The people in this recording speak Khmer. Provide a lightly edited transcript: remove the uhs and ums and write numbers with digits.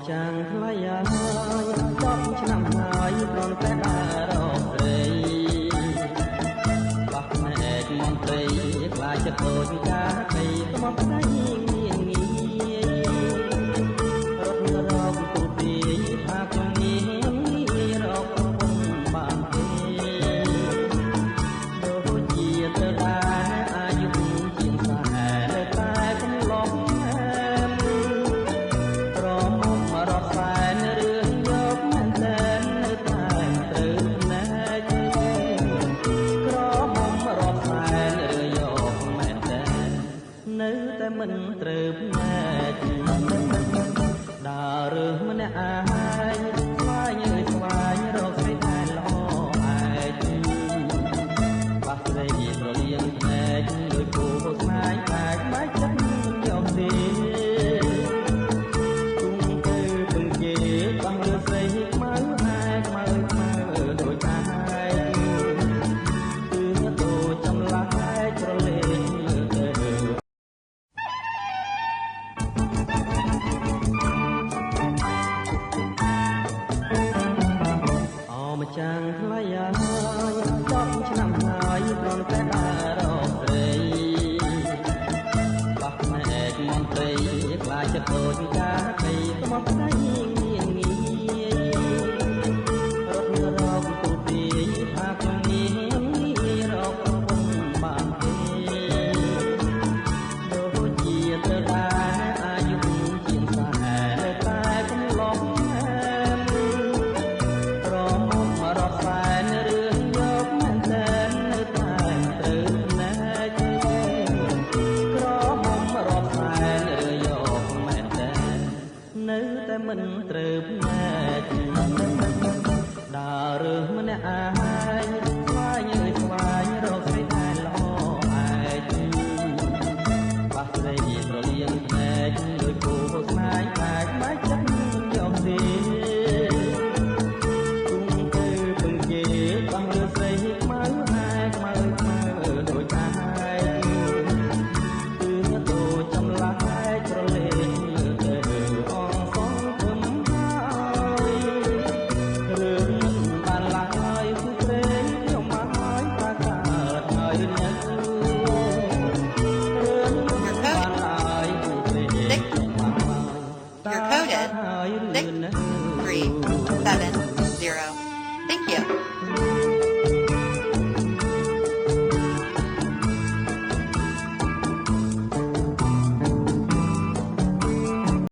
ចាំងថ្លៃហើយ10ឆ្នាំហើយប្រន់តែដារកព្រៃបោះភ្នែកមន្ត្រីខ្លាចចិត្តដូចកាកៃថ្មផ្នែកងាយងាយរត់រកទូទីថាខ្ញុំនេះរកប្រពន្ធបានទេដូចជាទៅដែរអាយុជាងសានៅតែកំឡុងមិនត្រូវភ្នែកដើររើសម្នាក់អាយស្វាយអើយស្វាយរកស្រីដែលល្អឯងបាក់ស្រីប្រលៀងភ្នែកដូចគូស្នាយអាចបែកចិត្តមិនយកទេគុំទៅពឹងគេបោះលើស្រីខ្មៅខ្មៅដូចអាយគឺទៅចម្លាក់ប្រលេងចាំងថ្លៃហើយ10ឆ្នាំហើយប្រន់តែដារកព្រៃបោះភ្នែកមន្ត្រីខ្លាចចិត្តដូចកា